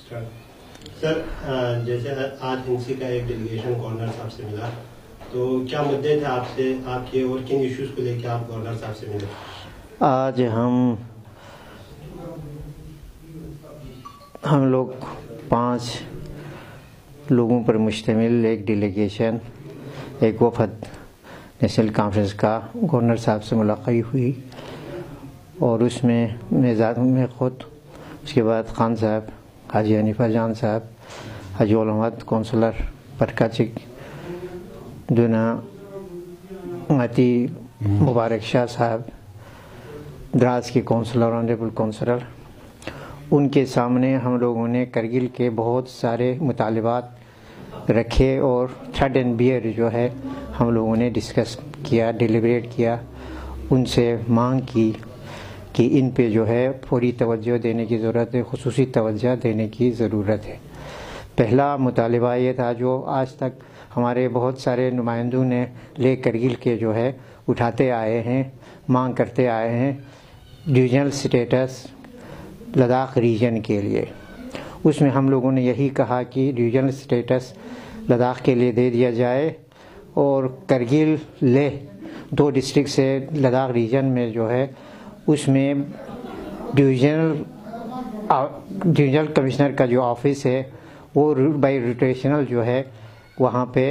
سر جیسے آج NC کا ایک ڈیلیگیشن گورنر صاحب سے ملا، تو کیا مدعے تھے آپ کے اور کن ایشوز کو لے کے آپ گورنر صاحب سے ملے؟ آج ہم لوگ 5 لوگوں پر مشتمل ایک ڈیلیگیشن، ایک وفد نیشنل کانفرنس کا گورنر صاحب سے ملاقات ہوئی، اور اس میں میں خود، اس کے بعد خان صاحب، حاجی حنیفہ جان صاحب، حاجی علامت کونسلر پرکاچک دونا، متی مبارک شاہ صاحب دراز کے کونسلر، آنریبل کونسلر، ان کے سامنے ہم لوگوں نے کرگل کے بہت سارے مطالبات رکھے اور تھرڈ اینڈ بیئر جو ہے ہم لوگوں نے ڈسکس کیا، ڈیلیبریٹ کیا، ان سے مانگ کی کہ ان پہ جو ہے فوری توجہ دینے کی ضرورت ہے، خصوصی توجہ دینے کی ضرورت ہے۔ پہلا مطالبہ یہ تھا جو آج تک ہمارے بہت سارے نمائندوں نے لے کرگل کے جو ہے اٹھاتے آئے ہیں، مانگ کرتے آئے ہیں، ڈویژنل سٹیٹس لداخ ریجن کے لیے۔ اس میں ہم لوگوں نے یہی کہا کہ ڈویژنل سٹیٹس لداخ کے لیے دے دیا جائے، اور کرگل لیہ 2 ڈسٹرکٹ سے لداخ ریجن میں جو ہے اس میں ڈویژنل کمشنر کا جو آفس ہے وہ بائی روٹیشنل جو ہے وہاں پہ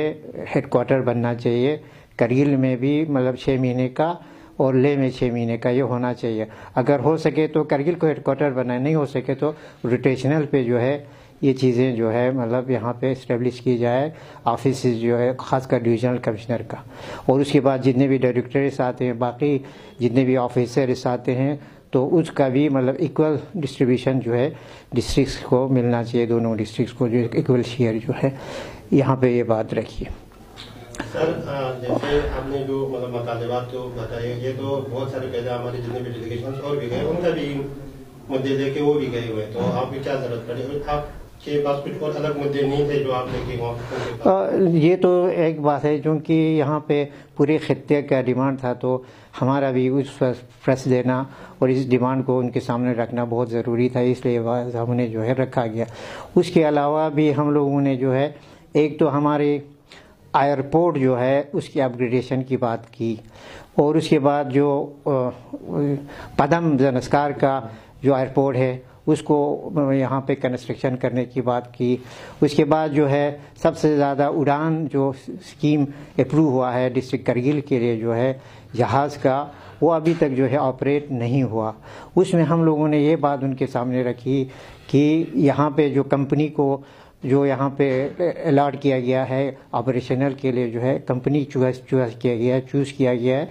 ہیڈ کوارٹر بننا چاہیے۔ کرگل میں بھی مطلب 6 مہینے کا اور لیہ میں 6 مہینے کا یہ ہونا چاہیے۔ اگر ہو سکے تو کرگل کو ہیڈ کوارٹر بنائے، نہیں ہو سکے تو روٹیشنل پہ جو ہے یہ چیزیں جو ہے مطلب یہاں پہ اسٹیبلش کی جائے، آفیسز جو ہے خاص کر ڈویژنل کمشنر کا، اور اس کے بعد جتنے بھی ڈائریکٹریٹس آتے ہیں، باقی جتنے بھی آفیسرس آتے ہیں، تو اس کا بھی مطلب ایکول ڈسٹریبیوشن جو ہے ڈسٹرکٹس کو ملنا چاہیے، دونوں ڈسٹرکٹس کو جو ایکول شیئر جو ہے، یہاں پہ یہ بات رکھی ہے۔ سر جیسے آپ نے جو مطلب مطالبات تو بتائے، یہ تو بہت سارے پہلے ہمارے جتنے بھی ڈیلیگیشنز اور بھی گئے، ان کا بھی مدعے لے کے وہ بھی گئے ہوئے، تو آپ کی کیا ضرورت پڑی؟ آپ کے پاس کچھ اور الگ مدعے نہیں تھے جو آپ لے کے وہاں؟ یہ تو ایک بات ہے، چونکہ یہاں پہ پورے خطے کا ڈیمانڈ تھا، تو ہمارا بھی اس پر پریس دینا اور اس ڈیمانڈ کو ان کے سامنے رکھنا بہت ضروری تھا، اس لیے ہم نے جو ہے رکھا گیا۔ اس کے علاوہ بھی ہم لوگوں نے جو ہے ایک تو ہمارے ایئرپورٹ جو ہے اس کی اپ گریڈیشن کی بات کی، اور اس کے بعد جو پدم زنسکار کا جو ایئرپورٹ ہے اس کو یہاں پہ کنسٹرکشن کرنے کی بات کی۔ اس کے بعد جو ہے سب سے زیادہ اڑان جو اسکیم اپروو ہوا ہے ڈسٹرکٹ کرگل کے لیے جو ہے جہاز کا، وہ ابھی تک جو ہے آپریٹ نہیں ہوا۔ اس میں ہم لوگوں نے یہ بات ان کے سامنے رکھی کہ یہاں پہ جو کمپنی کو جو یہاں پہ الاٹ کیا گیا ہے آپریشنل کے لیے جو ہے کمپنی چوز کیا گیا ہے،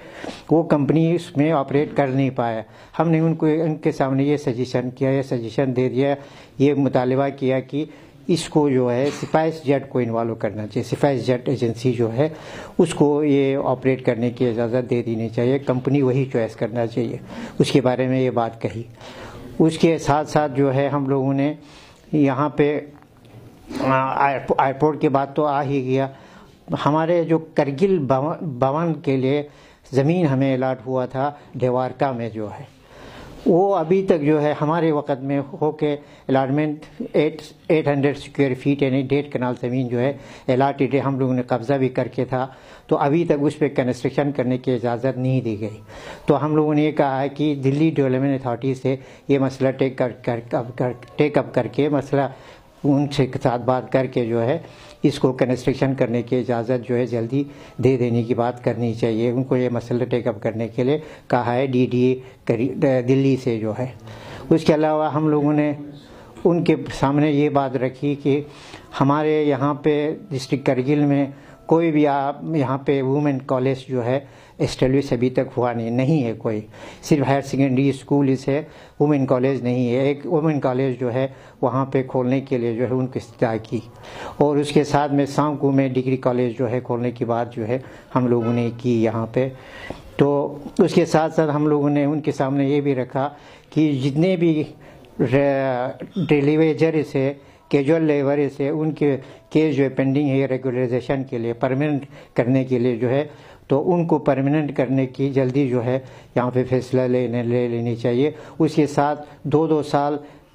وہ کمپنی اس میں آپریٹ کر نہیں پایا۔ ہم نے ان کے سامنے یہ سجیشن دے دیا، یہ مطالبہ کیا کہ اس کو جو ہے سپائس جیٹ کو انوالو کرنا چاہیے، سپائس جیٹ ایجنسی جو ہے اس کو یہ آپریٹ کرنے کی اجازت دے دینی چاہیے، کمپنی وہی چوائس کرنا چاہیے، اس کے بارے میں یہ بات کہی۔ اس کے ساتھ ساتھ جو ہے ہم لوگوں نے یہاں پہ ایئرپورٹ کے بعد تو آ ہی گیا، ہمارے جو کرگل بھون کے لیے زمین ہمیں الاٹ ہوا تھا ڈیوارکا میں جو ہے، وہ ابھی تک جو ہے ہمارے وقت میں ہو کے الاٹمنٹ 800 اسکوائر فیٹ یعنی 1.5 کنال زمین جو ہے الاٹڈ ہے، ہم لوگوں نے قبضہ بھی کر کے تھا، تو ابھی تک اس پہ کنسٹرکشن کرنے کی اجازت نہیں دی گئی۔ تو ہم لوگوں نے یہ کہا ہے کہ دلی ڈیولپمنٹ اتھارٹی سے یہ مسئلہ ٹیک اپ کر کے مسئلہ ان سے ساتھ بات کر کے جو ہے اس کو کنسٹرکشن کرنے کی اجازت جو ہے جلدی دے دینے کی بات کرنی چاہیے۔ ان کو یہ مسئلہ ٹیک اپ کرنے کے لیے کہا ہے DDA دلی سے جو ہے۔ اس کے علاوہ ہم لوگوں نے ان کے سامنے یہ بات رکھی کہ ہمارے یہاں پہ ڈسٹرکٹ کرگل میں کوئی بھی یہاں پہ وومن کالج جو ہے اسٹیبلش ابھی تک ہوا نہیں ہے، کوئی صرف ہائر سیکنڈری اسکول ہے، وومن کالج نہیں ہے۔ ایک وومن کالج جو ہے وہاں پہ کھولنے کے لیے جو ہے ان کی استدعا کی، اور اس کے ساتھ میں سانکو میں ڈگری کالج جو ہے کھولنے کی بات جو ہے ہم لوگوں نے کی یہاں پہ۔ تو اس کے ساتھ ساتھ ہم لوگوں نے ان کے سامنے یہ بھی رکھا کہ جتنے بھی ڈیلیویجر سے کیجول لیبر سے ان کے کیس جو ہے پینڈنگ ہے ریگولرائزیشن کے لیے، پرماننٹ کرنے کے لیے جو ہے، تو ان کو پرماننٹ کرنے کی جلدی جو ہے یہاں پہ فیصلہ لے لینی چاہیے۔ اس کے ساتھ 2 سال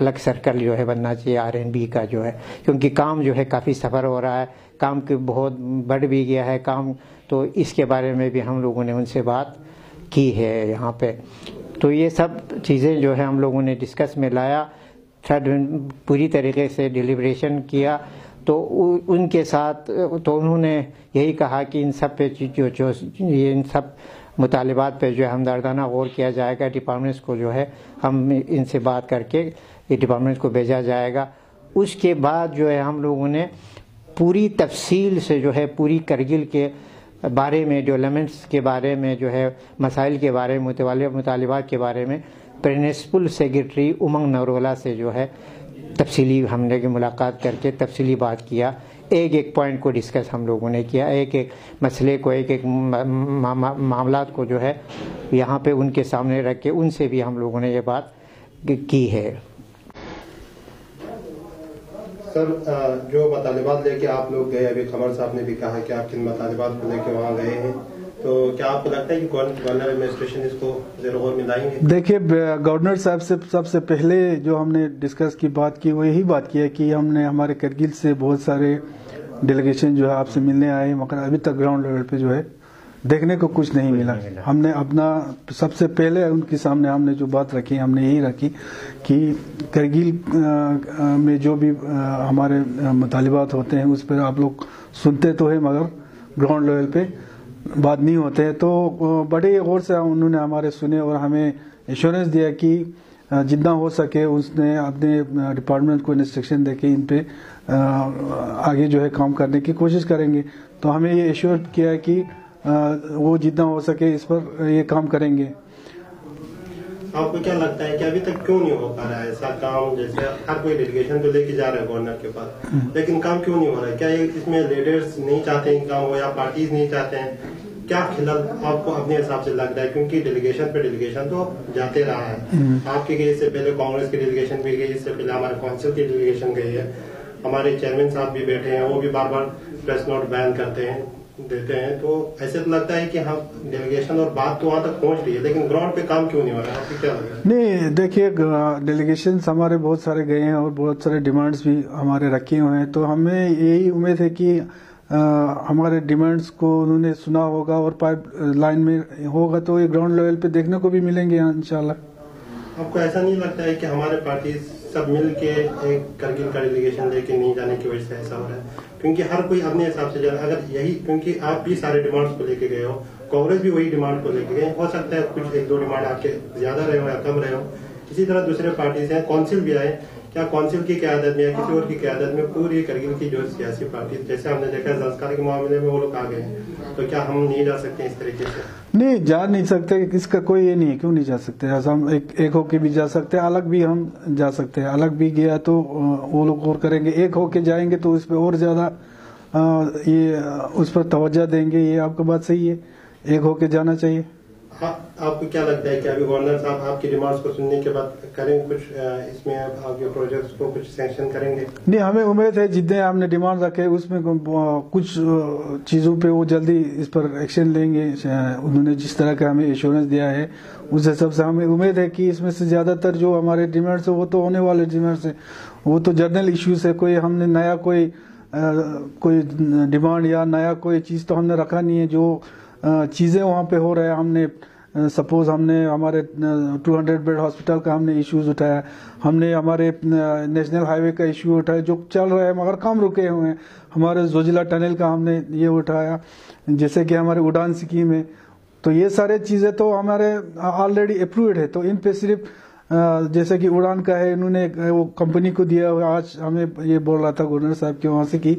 الگ سرکل جو ہے بننا چاہیے RNB کا جو ہے، کیونکہ کام جو ہے کافی سفر ہو رہا ہے، کام کے بہت بڑھ بھی گیا ہے کام، تو اس کے بارے میں بھی ہم لوگوں نے ان سے بات کی ہے یہاں پہ. تو یہ سب چیزیں جو ہے ہم لوگوں نے ڈسکس میں لایا، پوری طریقے سے ڈیلیبریشن کیا. تو ان کے ساتھ تو انہوں نے یہی کہا کہ ان سب پہ ان سب مطالبات پہ جو ہے ہمدردانہ غور کیا جائے گا، ڈپارٹمنٹس کو جو ہے ہم ان سے بات کر کے یہ ڈپارٹمنٹس کو بھیجا جائے گا. اس کے بعد جو ہے ہم لوگوں نے پوری تفصیل سے جو ہے پوری کرگل کے بارے میں، ڈیولپمنٹس کے بارے میں جو ہے، مسائل کے بارے میں، مطالبات کے بارے میں پرنسپل سیکرٹری امنگ نرولا سے جو ہے تفصیلی ہم نے ملاقات کر کے تفصیلی بات کیا. ایک ایک پوائنٹ کو ڈسکس ہم لوگوں نے کیا، ایک ایک مسئلے کو، ایک ایک معاملات کو جو ہے یہاں پہ ان کے سامنے رکھ کے ان سے بھی ہم لوگوں نے یہ بات کی ہے. سر، جو مطالبات لے کے آپ لوگ گئے، ابھی قمر صاحب نے بھی کہا کہ آپ کن مطالبات کو لے کے وہاں گئے ہیں، تو کیا آپ کو لگتا ہے کہ گورنر ایڈمنسٹریشن اس کو زیر غور میں لائیں گے؟ دیکھیے، گورنر صاحب سے سب سے پہلے جو ہم نے ڈسکس کی بات کی وہ یہی بات کی ہے کہ ہم نے ہمارے کرگل سے بہت سارے ڈیلیگیشن جو ہے آپ سے ملنے آئے، مگر ابھی تک گراؤنڈ لیول پہ جو ہے دیکھنے کو کچھ نہیں ملا. ہم نے اپنا سب سے پہلے ان کے سامنے ہم نے جو بات رکھی، ہم نے یہی رکھی کہ کرگل میں جو بھی ہمارے مطالبات ہوتے ہیں اس پر آپ لوگ سنتے تو ہیں مگر گراؤنڈ لیول پہ بات نہیں ہوتے ہیں. تو بڑے غور سے انہوں نے ہمارے سنے اور ہمیں ایشورنس دیا کہ جتنا ہو سکے اس نے اپنے ڈپارٹمنٹ کو انسٹرکشن دے کے ان پہ آگے جو ہے کام کرنے کی کوشش کریں گے. تو ہمیں یہ ایشور کیا کہ وہ جتنا ہو سکے اس پر یہ کام کریں گے. آپ کو کیا لگتا ہے کہ ابھی تک کیوں نہیں ہو پا رہا ہے ایسا کام؟ جیسے ہر کوئی ڈیلیگیشن تو لے کے جا رہا ہے گورنر کے پاس، لیکن کام کیوں نہیں ہو رہا ہے؟ کیا اس میں لیڈرز نہیں چاہتے ہیں کام ہو یا پارٹیز نہیں چاہتے ہیں؟ کیا خلل آپ کو اپنے حساب سے لگ رہا ہے؟ کیونکہ ڈیلیگیشن پہ ڈیلیگیشن تو جاتے رہا ہے. آپ کے گئے، اس سے پہلے کانگریس کی ڈیلیگیشن بھی گئی، اس سے پہلے ہمارے کونسل کی ڈیلیگیشن گئی ہے. ہمارے چیئرمین صاحب بھی بیٹھے ہیں، وہ بھی بار بار پریس نوٹ بیان کرتے ہیں، دیتے ہیں. تو ایسے تو لگتا ہے کہ ہم ڈیلیگیشن اور بات تو وہاں تک پہنچ رہی ہے، لیکن گراؤنڈ پہ کام کیوں نہیں ہو رہا ہے؟ آپ کو کیا لگ رہا ہے؟ نہیں، دیکھیے، ڈیلیگیشنز ہمارے بہت سارے گئے ہیں اور بہت سارے ڈیمانڈز بھی ہمارے رکھے ہوئے ہیں. تو ہمیں یہی امید ہے کہ ہمارے ڈیمانڈز کو انہوں نے سنا ہوگا اور پائپ لائن میں ہوگا تو یہ گراؤنڈ لیول پہ دیکھنے کو بھی ملیں گے انشاءاللہ. آپ کو ایسا نہیں لگتا ہے کہ ہمارے پارٹیز سب مل کے ایک کرگل کا ڈیلیگیشن لے کے نہیں جانے کی وجہ سے ایسا ہو رہا ہے؟ کیونکہ ہر کوئی اپنے حساب سے اگر یہی، کیونکہ آپ بھی سارے ڈیمانڈز کو لے کے گئے ہو، کانگریس بھی وہی ڈیمانڈ کو لے کے گئے، ہو سکتا ہے کچھ ایک دو ڈیمانڈ آپ کے زیادہ رہے ہو یا کم رہے ہو. اسی طرح دوسرے پارٹیز ہیں، کونسل بھی آئے. کیا کونسل کی قیادت میں یا کسی اور کی قیادت میں پوری کرگل کی جو سیاسی پارٹی، جیسے ہم نے دیکھا زنسکار کے معاملے میں وہ لوگ آ گئے ہیں، تو کیا ہم نہیں جا سکتے اس طریقے سے؟ نہیں، جا نہیں سکتے. اس کا کوئی یہ نہیں ہے، کیوں نہیں جا سکتے؟ ہم ایک ہو کے بھی جا سکتے ہیں، الگ بھی ہم جا سکتے ہیں. الگ بھی گیا تو وہ لوگ اور کریں گے، ایک ہو کے جائیں گے تو اس پہ اور زیادہ یہ اس پر توجہ دیں گے. یہ آپ کا بات صحیح ہے، ایک ہو کے جانا چاہیے. آپ کو کیا لگتا ہے کہ ابھی گورنر صاحب آپ کی ڈیمانڈز کو سننے کے بعد کریں کچھ اس میں آپ کے پروجیکٹس کو کچھ سینکشن کریں گے؟ نہیں، ہمیں امید ہے جتنے ہم نے ڈیمانڈ رکھے اس میں کچھ چیزوں پہ وہ جلدی اس پر ایکشن لیں گے. انہوں نے جس طرح کا ہمیں ایشورنس دیا ہے اس حساب سے ہمیں امید ہے کہ اس میں سے زیادہ تر جو ہمارے ڈیمانڈس ہیں وہ تو ہونے والے ڈیمانڈس ہیں، وہ تو جنرل ایشوز ہے. کوئی ہم نے نیا کوئی ڈیمانڈ یا نیا کوئی چیز تو ہم نے رکھا نہیں ہے. جو چیزیں وہاں پہ ہو رہے ہیں، ہم نے سپوز ہم نے ہمارے 200 بیڈ ہاسپٹل کا ہم نے ایشوز اٹھایا، ہم نے ہمارے نیشنل ہائی وے کا ایشو اٹھایا جو چل رہا ہے مگر کم رکے ہوئے ہیں. ہمارے زوجلا ٹنل کا ہم نے یہ اٹھایا، جیسے کہ ہمارے اڑان اسکیم ہے. تو یہ سارے چیزیں تو ہمارے آلریڈی اپرووڈ ہے. تو ان پہ صرف جیسے کہ اڑان کا ہے، انہوں نے وہ کمپنی کو دیا ہوا. آج ہمیں یہ بول رہا تھا گورنر صاحب کے وہاں سے کہ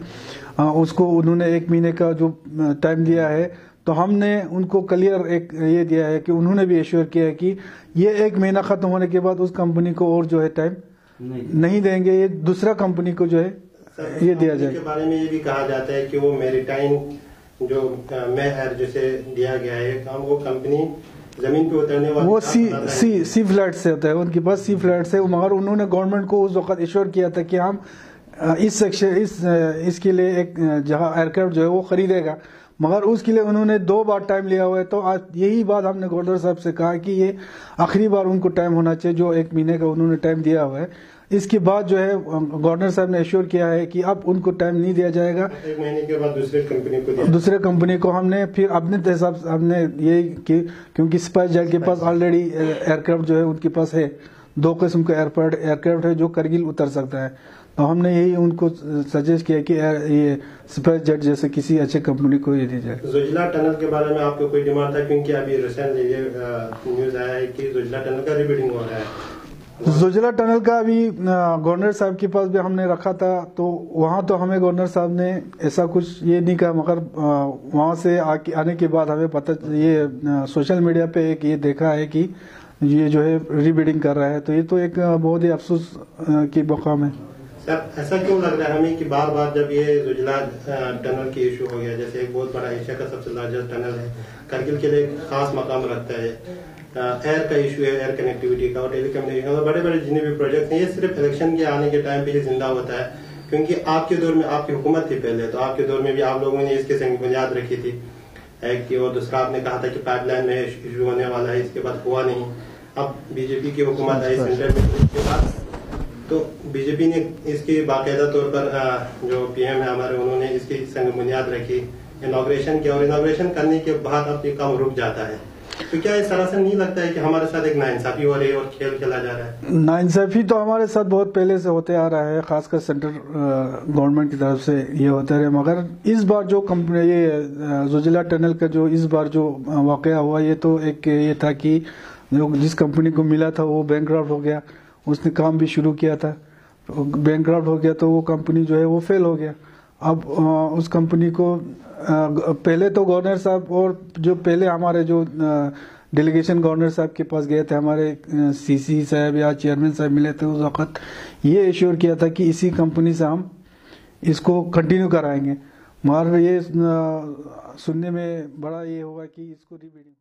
اس کو انہوں نے 1 مہینے کا جو ٹائم دیا ہے، تو ہم نے ان کو کلیئر ایک یہ دیا ہے کہ انہوں نے بھی ایشور کیا ہے کہ یہ 1 مہینہ ختم ہونے کے بعد اس کمپنی کو اور جو ہے ٹائم نہیں دیں گے. یہ دوسرا کمپنی کو جو ہے یہ دیا جائے. اس کے بارے میں یہ بھی کہا جاتا ہے کہ وہ میریٹائم جو میئر جسے دیا گیا ہے کام، وہ کمپنی زمین پہ اترنے والی وہ سی فلیٹ سے ہوتا ہے، ان کے پاس سی فلیٹ سے. مگر انہوں نے گورنمنٹ کو اس وقت ایشور کیا تھا کہ ہم اس سیکشن اس کے لیے ایک جہاں ایئر کرافٹ جو ہے وہ خریدے گا، مگر اس کے لیے انہوں نے 2 بار ٹائم لیا ہوا ہے. تو آج یہی بات ہم نے گورنر صاحب سے کہا کہ یہ آخری بار ان کو ٹائم ہونا چاہیے. جو 1 مہینے کا انہوں نے ٹائم دیا ہوا ہے، اس کے بعد جو ہے گورنر صاحب نے ایشور کیا ہے کہ اب ان کو ٹائم نہیں دیا جائے گا, 1 مہینے کے بعد دوسرے کمپنی کو ہم نے پھر اپنے حساب سے ہم نے یہ کیونکہ اسپائس جیٹ کے پاس آلریڈی ایئر کرافٹ جو ہے ان کے پاس ہے, 2 قسم کا ایئر کرافٹ ہے جو کرگل اتر سکتا ہے. تو ہم نے یہی ان کو سجیسٹ کیا کہ یہ اسپائس جیٹ جیسے کسی اچھے کمپنی کو یہ دی جائے. زوجلا ٹنل کے بارے میں آپ کو کوئی ڈیمانڈ تھا, کیونکہ ابھی ریسنٹلی یہ نیوز آیا ہے کہ زوجلا ٹنل کا ریبلڈنگ ہو رہا ہے. زوجلا ٹنل کا ابھی گورنر صاحب کے پاس بھی ہم نے رکھا تھا, تو وہاں تو ہمیں گورنر صاحب نے ایسا کچھ یہ نہیں کہا, مگر وہاں سے آنے کے بعد ہمیں پتہ یہ سوشل میڈیا پہ ایک یہ دیکھا ہے کہ یہ جو ہے ری بلڈنگ کر رہا ہے, تو یہ تو ایک بہت ہی افسوس کی مقام ہے. سر ایسا کیوں لگ رہا ہے ہمیں کہ بار بار جب یہ زوجلا ٹنل کی ایشو ہو گیا, جیسے ایک بہت بڑا ایشیا کا سب سے لارجسٹ ٹنل ہے, کرگل کے لیے ایک خاص مقام رکھتا ہے, ایئر کا ایشو ہے, ایئر کنیکٹیوٹی کا اور ٹیلی کمیونیکیشن اور بڑے بڑے جتنے بھی پروجیکٹ ہیں, یہ صرف الیکشن کے آنے کے ٹائم پہ یہ زندہ ہوتا ہے. کیونکہ آپ کے دور میں آپ کی حکومت تھی پہلے, تو آپ کے دور میں بھی آپ لوگوں نے اس کے سنگ بنیاد رکھی تھی ایک کی, اور دوسرا آپ نے کہا تھا کہ پائپ لائن میں ایشو ہونے والا ہے, اس کے بعد ہوا نہیں. اب بی جے پی کی حکومت آئی سینٹر میں, اس کے بعد تو بی جے پی نے اس کی باقاعدہ طور پر جو پی ایم ہے ہمارے, انہوں نے اس کی سنگ بنیاد رکھی, انوگریشن کیا, اور انوگریشن کرنے کے بعد اب یہ کام رک جاتا ہے. تو کیا اس طرح سے نہیں لگتا ہے کہ ہمارے ساتھ ایک ناانصافی ہو رہی ہے اور کھیل کھیلا جا رہا ہے؟ ناانصافی تو ہمارے ساتھ بہت پہلے سے ہوتے آ رہا ہے, خاص کر سینٹرل گورنمنٹ کی طرف سے یہ ہوتا رہے, مگر اس بار جو یہ زوجلا ٹنل کا جو اس بار جو واقعہ ہوا, یہ تو ایک یہ تھا کہ جس کمپنی کو ملا تھا وہ بینکرپٹ ہو گیا, اس نے کام بھی شروع کیا تھا, بینکرپٹ ہو گیا تو وہ کمپنی جو ہے وہ فیل ہو گیا. اب اس کمپنی کو پہلے تو گورنر صاحب اور جو پہلے ہمارے جو ڈیلیگیشن گورنر صاحب کے پاس گئے تھے, ہمارے سی سی صاحب یا چیئرمین صاحب ملے تھے, اس وقت یہ ایشور کیا تھا کہ اسی کمپنی سے ہم اس کو کنٹینیو کرائیں گے, مگر یہ سننے میں بڑا یہ ہوگا کہ اس کو ری بلڈنگ